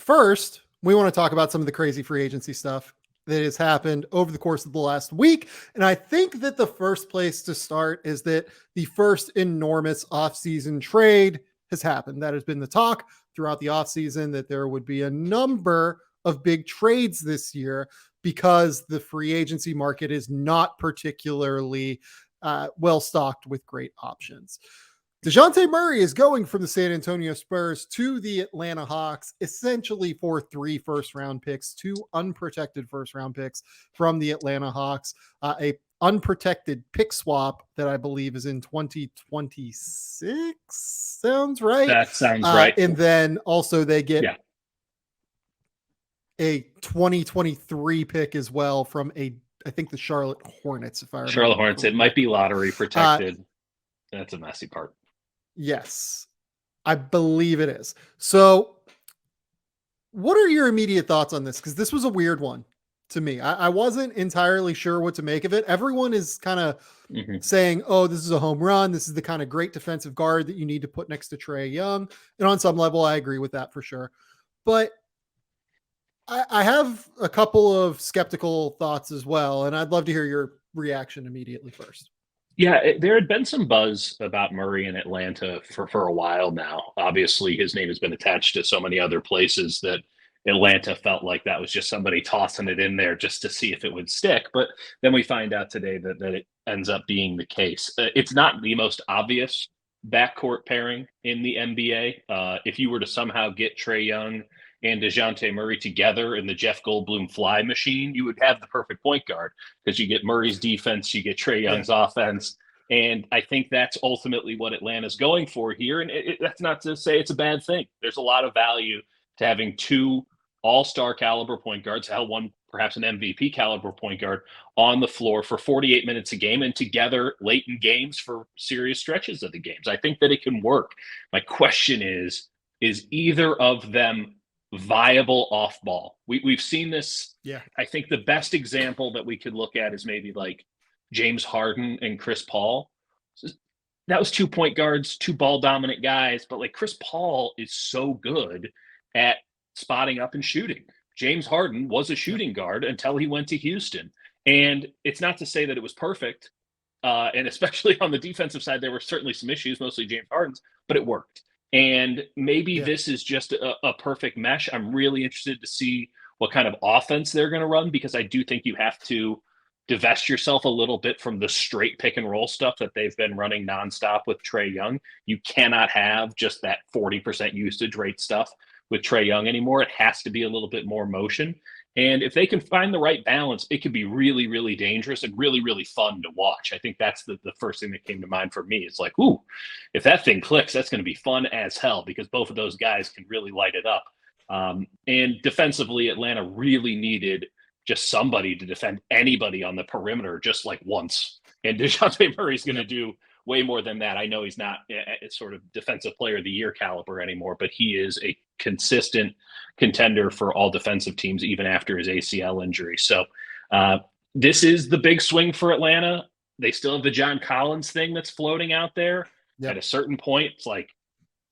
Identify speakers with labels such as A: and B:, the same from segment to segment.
A: first, we want to talk about some of the crazy free agency stuff that has happened over the course of the last week. And I think that the first place to start is that the first enormous offseason trade has happened. That has been the talk throughout the offseason, that there would be a number of big trades this year because the free agency market is not particularly well stocked with great options. Dejounte Murray is going from the San Antonio Spurs to the Atlanta Hawks, essentially for 3 first-round picks, 2 unprotected first-round picks from the Atlanta Hawks, a unprotected pick swap that I believe is in 2026. Sounds right.
B: That sounds right.
A: And then also they get a 2023 pick as well from I think the Charlotte Hornets, if I remember.
B: Charlotte Hornets. It might be lottery protected. That's a messy part.
A: Yes, I believe it is. So what are your immediate thoughts on this? Because this was a weird one to me. I wasn't entirely sure what to make of it. Everyone is kind of saying, oh, this is a home run. This is the kind of great defensive guard that you need to put next to Trae Young. And on some level, I agree with that for sure. But I have a couple of skeptical thoughts as well. And I'd love to hear your reaction immediately first.
B: Yeah, there had been some buzz about Murray in Atlanta for a while now. Obviously, his name has been attached to so many other places that Atlanta felt like that was just somebody tossing it in there just to see if it would stick. But then we find out today that it ends up being the case. It's not the most obvious backcourt pairing in the NBA. If you were to somehow get Trae Young and Dejounte Murray together in the Jeff Goldblum fly machine, you would have the perfect point guard because you get Murray's defense, you get Trae Young's offense. And I think that's ultimately what Atlanta's going for here. And that's not to say it's a bad thing. There's a lot of value to having 2 all-star caliber point guards, one perhaps an MVP caliber point guard on the floor for 48 minutes a game and together late in games for serious stretches of the games. I think that it can work. My question is either of them viable off ball? We've seen this.
A: Yeah.
B: I think the best example that we could look at is maybe like James Harden and Chris Paul. That was 2 point guards, 2 ball dominant guys, but like Chris Paul is so good at spotting up and shooting. James Harden was a shooting guard until he went to Houston. And it's not to say that it was perfect. And especially on the defensive side, there were certainly some issues, mostly James Harden's, but it worked. And maybe this is just a perfect mesh. I'm really interested to see what kind of offense they're going to run, because I do think you have to divest yourself a little bit from the straight pick and roll stuff that they've been running nonstop with Trae Young. You cannot have just that 40% usage rate stuff with Trae Young anymore. It has to be a little bit more motion. And if they can find the right balance, it could be really, really dangerous and really, really fun to watch. I think that's the first thing that came to mind for me. It's like, ooh, if that thing clicks, that's going to be fun as hell, because both of those guys can really light it up. And defensively, Atlanta really needed just somebody to defend anybody on the perimeter just like once. And Dejounte Murray's going to do way more than that. I know he's not a sort of defensive player of the year caliber anymore, but he is a consistent contender for all defensive teams, even after his ACL injury. So this is the big swing for Atlanta. They still have the John Collins thing that's floating out there. Yep. At a certain point, it's like,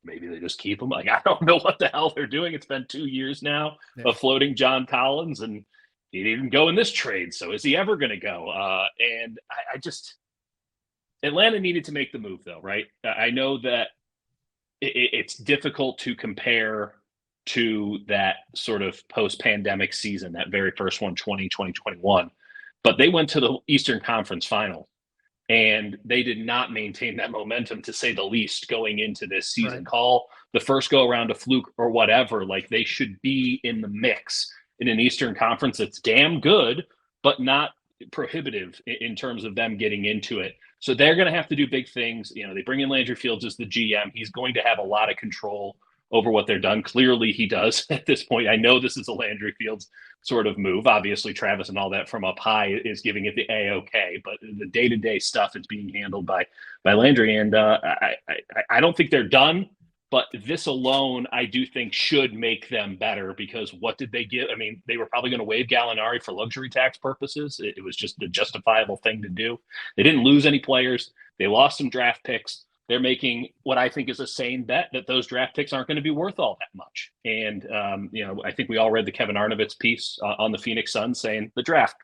B: maybe they just keep him. Like, I don't know what the hell they're doing. It's been 2 years now of floating John Collins, and he didn't go in this trade. So is he ever going to go? And I just, Atlanta needed to make the move, though, right? I know that it's difficult to compare to that sort of post-pandemic season, that very first one, 2021. But they went to the Eastern Conference Final, and they did not maintain that momentum, to say the least, going into this season. Right. Call the first go-around a fluke or whatever. Like, they should be in the mix in an Eastern Conference that's damn good, but not prohibitive in terms of them getting into it. So they're going to have to do big things. You know, they bring in Landry Fields as the GM. He's going to have a lot of control over what they're done. Clearly he does at this point. I know this is a Landry Fields sort of move. Obviously Travis and all that from up high is giving it the A-OK, but the day-to-day stuff is being handled by Landry. And I don't think they're done, but this alone, I do think, should make them better, because what did they give? I mean, they were probably going to waive Gallinari for luxury tax purposes. It was just a justifiable thing to do. They didn't lose any players. They lost some draft picks, they're making what I think is a sane bet that those draft picks aren't going to be worth all that much. And, I think we all read the Kevin Arnovitz piece on the Phoenix Suns saying the draft,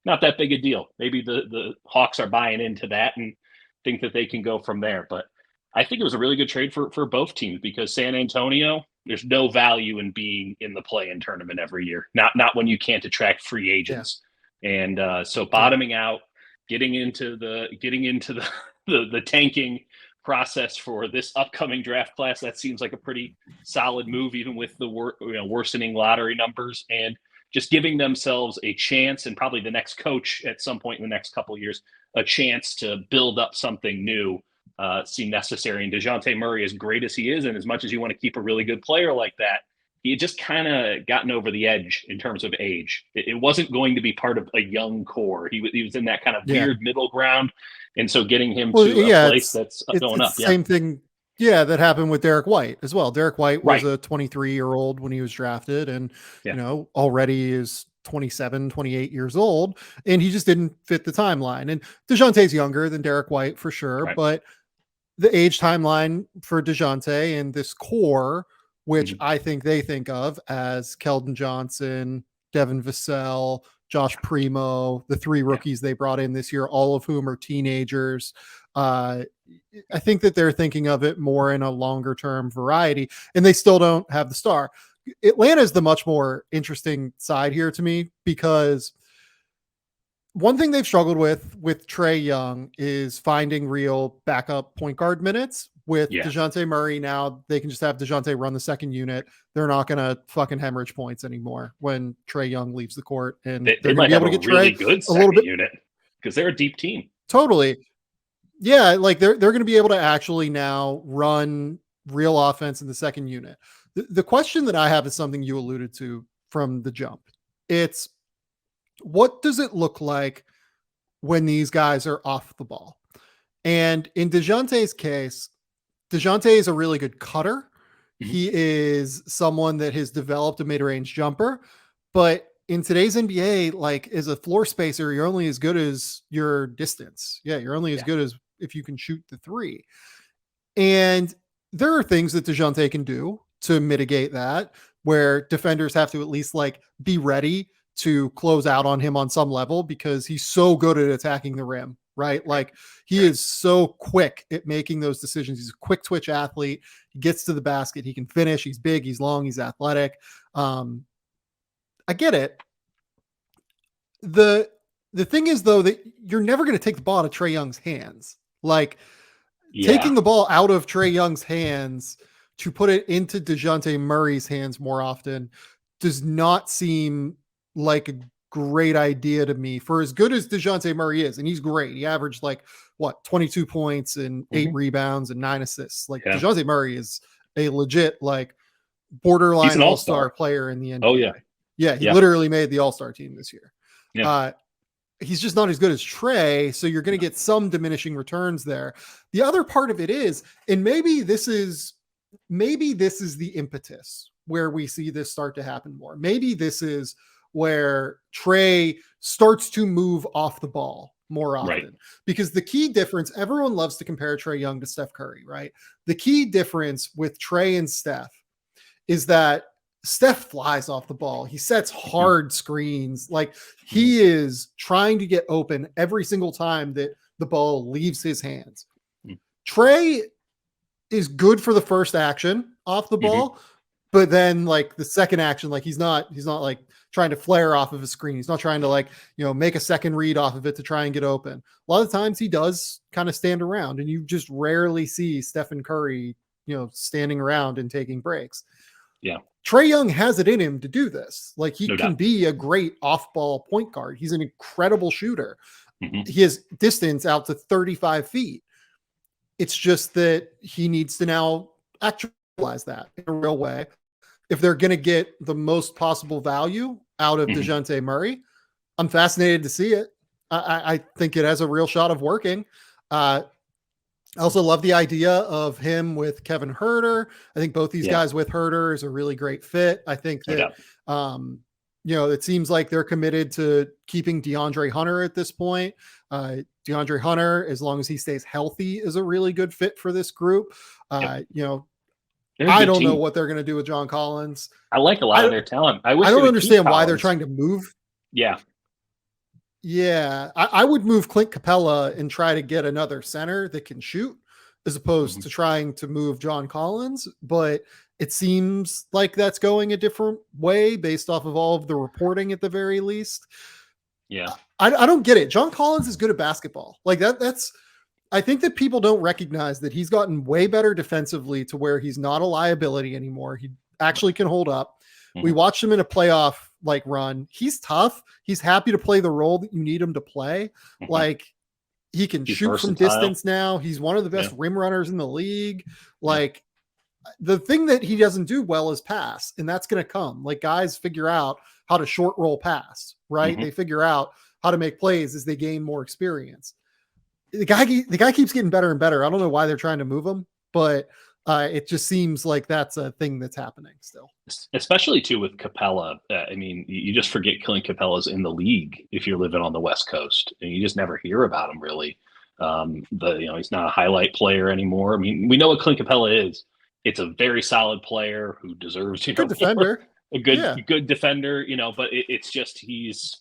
B: not that big a deal. Maybe the Hawks are buying into that and think that they can go from there. But I think it was a really good trade for both teams, because San Antonio, there's no value in being in the play-in tournament every year. Not when you can't attract free agents. Yeah. And so bottoming out, getting into the tanking process for this upcoming draft class, that seems like a pretty solid move, even with the worsening lottery numbers, and just giving themselves a chance, and probably the next coach at some point in the next couple of years, a chance to build up something new, seem necessary. And Dejounte Murray, as great as he is, and as much as you want to keep a really good player like that, he had just kind of gotten over the edge in terms of age. It wasn't going to be part of a young core. He was in that kind of weird middle ground. And so getting him to a place that's going up.
A: Same thing. Yeah, that happened with Derek White as well. Derek White was a 23-year-old when he was drafted, and already is 27, 28 years old, and he just didn't fit the timeline. And DeJounte's younger than Derek White for sure, but the age timeline for DeJounte and this core, which I think they think of as Keldon Johnson, Devin Vassell, Josh Primo, the three rookies they brought in this year, all of whom are teenagers. I think that they're thinking of it more in a longer term variety, and they still don't have the star. Atlanta is the much more interesting side here to me, because one thing they've struggled with Trae Young is finding real backup point guard minutes. With Dejounte Murray now, they can just have Dejounte run the second unit. They're not going to fucking hemorrhage points anymore when Trae Young leaves the court, and
B: they might have a really good second unit, because they're a deep team.
A: Totally. Yeah, like they're going to be able to actually now run real offense in the second unit. The question that I have is something you alluded to from the jump. It's, what does it look like when these guys are off the ball? And in Dejounte's case, Dejounte is a really good cutter. He is someone that has developed a mid-range jumper, but in today's NBA, like, as a floor spacer, you're only as good as your distance. Yeah, you're only as good as if you can shoot the three. And there are things that Dejounte can do to mitigate that, where defenders have to at least be ready to close out on him on some level, because he's so good at attacking the rim, right? Like, he is so quick at making those decisions. He's a quick twitch athlete. He gets to the basket. He can finish. He's big. He's long. He's athletic. I get it. The thing is, though, that you're never going to take the ball out of Trae Young's hands. Taking the ball out of Trae Young's hands to put it into Dejounte Murray's hands more often does not seem like a great idea to me, for as good as Dejounte Murray is. And he's great. He averaged 22 points and 8 rebounds and 9 assists. Dejounte Murray is a legit borderline all-star player in the NBA.
B: Oh yeah.
A: He literally made the all-star team this year. He's just not as good as Trae, so you're going to get some diminishing returns there. The other part of it is, and maybe this is the impetus where we see this start to happen more. Maybe this is where Trae starts to move off the ball more often, because the key difference, everyone loves to compare Trae Young to Steph Curry, right? The key difference with Trae and Steph is that Steph flies off the ball. He sets hard screens. He is trying to get open every single time that the ball leaves his hands. Trae is good for the first action off the ball, but then the second action, he's not trying to flare off of a screen. He's not trying to make a second read off of it to try and get open. A lot of times he does kind of stand around, and you just rarely see Stephen Curry, standing around and taking breaks.
B: Yeah.
A: Trae Young has it in him to do this. He can be a great off-ball point guard. He's an incredible shooter. He has distance out to 35 feet. It's just that he needs to now actualize that in a real way. If they're going to get the most possible value out of Dejounte Murray, I'm fascinated to see it. I think it has a real shot of working. I also love the idea of him with Kevin Huerter. I think both these guys with Huerter is a really great fit. I think that it seems like they're committed to keeping DeAndre Hunter at this point. DeAndre Hunter, as long as he stays healthy, is a really good fit for this group.
B: Yep.
A: I don't know what they're going to do with John Collins.
B: I like a lot of their talent. I
A: don't understand why they're trying to move.
B: Yeah.
A: Yeah. I would move Clint Capella and try to get another center that can shoot as opposed to trying to move John Collins. But it seems like that's going a different way based off of all of the reporting at the very least.
B: Yeah.
A: I don't get it. John Collins is good at basketball. Like I think that people don't recognize that he's gotten way better defensively to where he's not a liability anymore. He actually can hold up. We watched him in a playoff run. He's tough. He's happy to play the role that you need him to play. Like he can shoot versatile from distance now. He's one of the best rim runners in the league. Like the thing that he doesn't do well is pass, and that's going to come. Like guys figure out how to short roll pass, right? They figure out how to make plays as they gain more experience. The guy keeps getting better and better. I don't know why they're trying to move him, but it just seems like that's a thing that's happening still.
B: Especially too with Capella. I mean, you just forget Clint Capella's in the league if you're living on the West Coast, and you just never hear about him really. He's not a highlight player anymore. I mean, we know what Clint Capella is. It's a very solid player who deserves
A: good defender,
B: a good defender. But it's just he's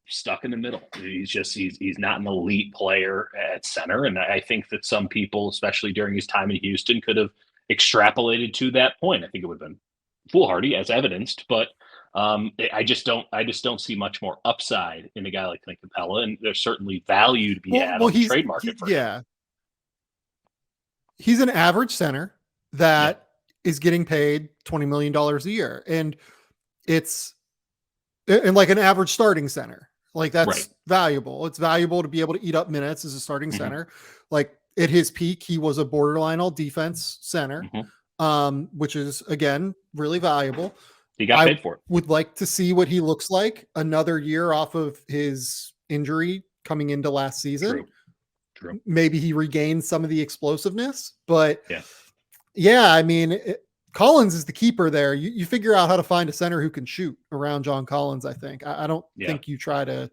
B: stuck in the middle. He's not an elite player at center. And I think that some people, especially during his time in Houston, could have extrapolated to that point. I think it would have been foolhardy as evidenced, but I just don't see much more upside in a guy like Clint Capella. And there's certainly value to be had on the trade market for him.
A: He's an average center that is getting paid $20 million a year. And like an average starting center, like that's valuable. It's valuable to be able to eat up minutes as a starting center. Like at his peak, he was a borderline all defense center, which is again, really valuable.
B: He got paid for it.
A: Would like to see what he looks like another year off of his injury coming into last season.
B: True.
A: Maybe he regains some of the explosiveness, but I mean, Collins is the keeper there. You figure out how to find a center who can shoot around John Collins. I think. I don't think you try to,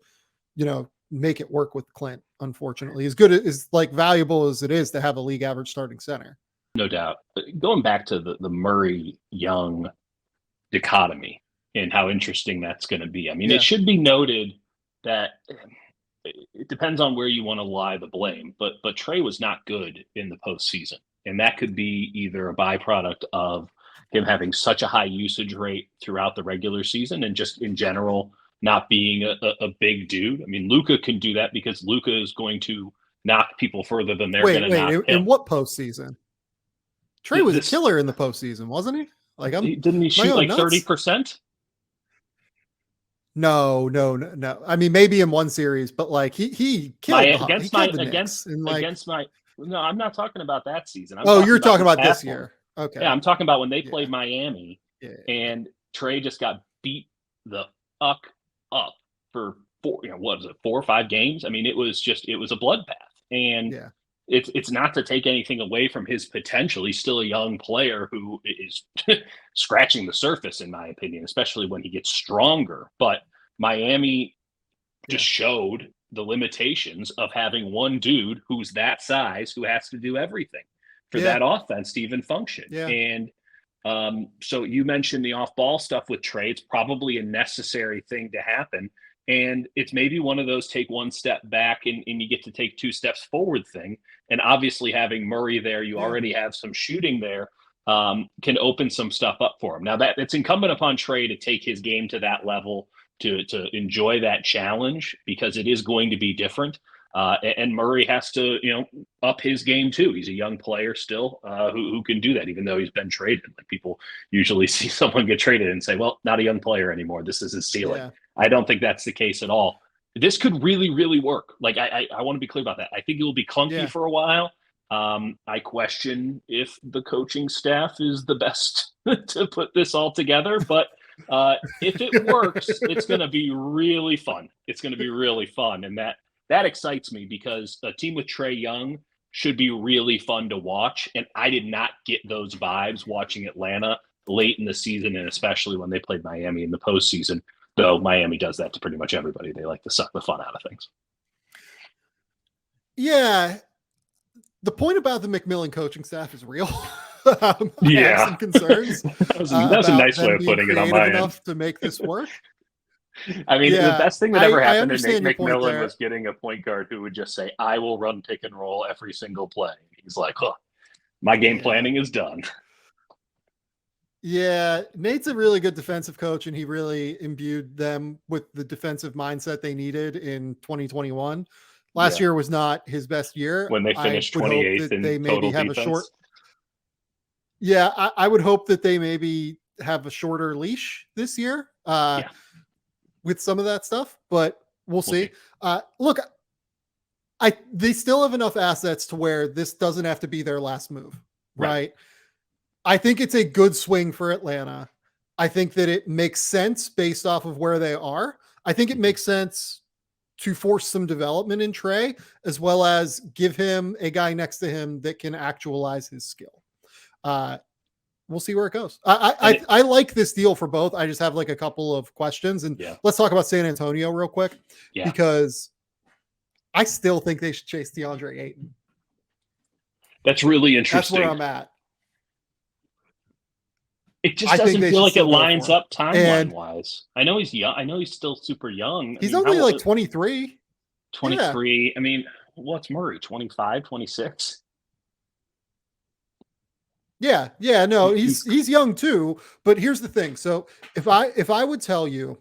A: make it work with Clint. Unfortunately, as good as valuable as it is to have a league average starting center.
B: No doubt. Going back to the Murray Young dichotomy and how interesting that's going to be. I mean, it should be noted that it depends on where you want to lie the blame, but Trae was not good in the postseason. And that could be either a byproduct of him having such a high usage rate throughout the regular season and just in general not being a big dude. I mean, Luka can do that because Luka is going to knock people further than they're going to knock him.
A: In what postseason? Trae was a killer in the postseason, wasn't he?
B: Didn't he shoot 30%?
A: No. I mean, maybe in one series, but he killed
B: No, I'm not talking about that season.
A: You're talking about this year. Okay.
B: Yeah, I'm talking about when they played Miami and Trae just got beat the up for 4 or 5 games. I mean, it was a bloodbath. And it's not to take anything away from his potential. He's still a young player who is scratching the surface, in my opinion, especially when he gets stronger. But Miami just showed the limitations of having one dude who's that size who has to do everything for that offense to even function. And so you mentioned the off-ball stuff with Trae. It's probably a necessary thing to happen. And it's maybe one of those take one step back and you get to take 2 steps forward thing. And obviously having Murray there, you already have some shooting there, can open some stuff up for him. Now that it's incumbent upon Trae to take his game to that level, to enjoy that challenge, because it is going to be different. And Murray has to, up his game too. He's a young player still, who can do that, even though he's been traded. Like people usually see someone get traded and say, well, not a young player anymore. This is his ceiling. I don't think that's the case at all. This could really, really work. Like I want to be clear about that. I think it will be clunky for a while. I question if the coaching staff is the best to put this all together, but if it works, it's going to be really fun. It's going to be really fun. And that excites me because a team with Trae Young should be really fun to watch. And I did not get those vibes watching Atlanta late in the season, and especially when they played Miami in the postseason, though Miami does that to pretty much everybody. They like to suck the fun out of things.
A: Yeah. The point about the McMillan coaching staff is real. I have some concerns.
B: That's a nice way of putting it on my end.
A: To make this work.
B: I mean, the best thing that ever happened to Nate
A: McMillan
B: was getting a point guard who would just say, I will run pick and roll every single play. He's like, oh, my game planning is done.
A: Yeah, Nate's a really good defensive coach, and he really imbued them with the defensive mindset they needed in 2021. Last year was not his best year.
B: When they finished 28th in
A: they
B: total
A: maybe have
B: defense.
A: a short. Yeah, I would hope that they maybe have a shorter leash this year with some of that stuff, but we'll see. Look, they still have enough assets to where this doesn't have to be their last move, right? I think it's a good swing for Atlanta. I think that it makes sense based off of where they are. I think it makes sense to force some development in Trae, as well as give him a guy next to him that can actualize his skill. We'll see where it goes. I like this deal for both. I just have like a couple of questions, and let's talk about San Antonio real quick, because I still think they should chase DeAndre Ayton.
B: That's really interesting.
A: That's where I'm at.
B: It just doesn't feel like it lines up timeline-wise. I know he's young. I know he's still super young.
A: He's only like 23.
B: 23. Yeah. I mean, what's Murray? 25, 26?
A: Yeah. No, he's young too. But here's the thing. So if I would tell you,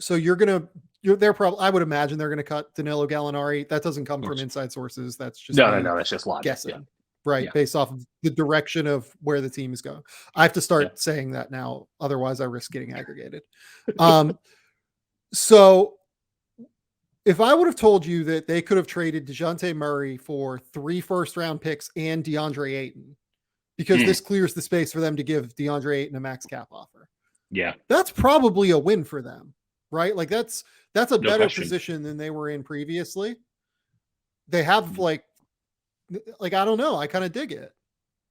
A: so they're probably, I would imagine they're going to cut Danilo Gallinari. That doesn't come from inside sources. That's just
B: no. That's just logic.
A: Guessing.
B: Yeah.
A: Right, based off of the direction of where the team is going. I have to start saying that now, otherwise I risk getting aggregated. So if I would have told you that they could have traded Dejounte Murray for 3 first-round picks and DeAndre Ayton, because this clears the space for them to give DeAndre Ayton a max cap offer.
B: Yeah.
A: That's probably a win for them, right? Like that's a better position than they were in previously. They have I don't know. I kind of dig it.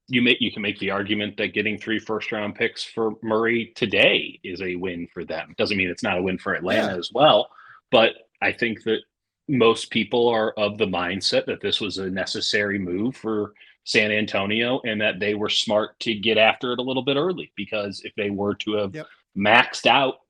B: You can make the argument that getting 3 first-round picks for Murray today is a win for them. Doesn't mean it's not a win for Atlanta as well. But I think that most people are of the mindset that this was a necessary move for San Antonio, and that they were smart to get after it a little bit early, because if they were to have maxed out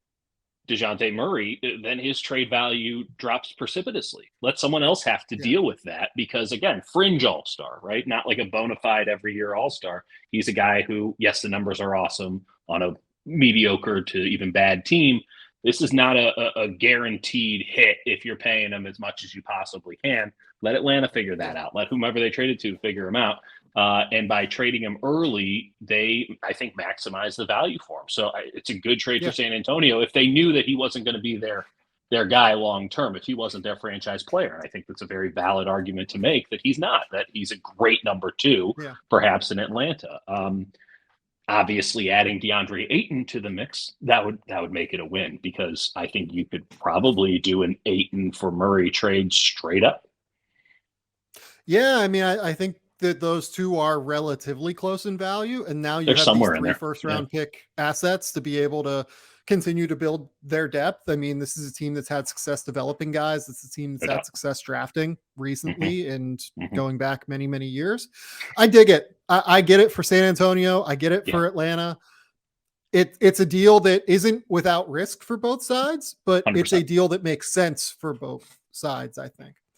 B: Dejounte Murray, then his trade value drops precipitously. Let someone else have to deal with that, because again, fringe all-star, right? Not like a bona fide every year all-star. He's a guy who, yes, the numbers are awesome on a mediocre to even bad team. This is not a guaranteed hit if you're paying him as much as you possibly can. Let Atlanta figure that out. Let whomever they traded to figure him out. And by trading him early, they, I think, maximize the value for him. So it's a good trade for San Antonio if they knew that he wasn't going to be their guy long term, if he wasn't their franchise player. And I think that's a very valid argument to make, that he's not, that he's a great number 2, perhaps in Atlanta. Obviously, adding DeAndre Ayton to the mix, that would make it a win, because I think you could probably do an Ayton for Murray trade straight up.
A: Yeah, I mean, I think that those two are relatively close in value, and now you have
B: somewhere
A: these 3 first-round pick assets to be able to continue to build their depth. I mean, this is a team that's had success developing guys. It's a team that's had success drafting recently and going back many, many years. I dig it. I get it for San Antonio. I get it for Atlanta. It's a deal that isn't without risk for both sides, but 100%. It's a deal that makes sense for both sides, I think.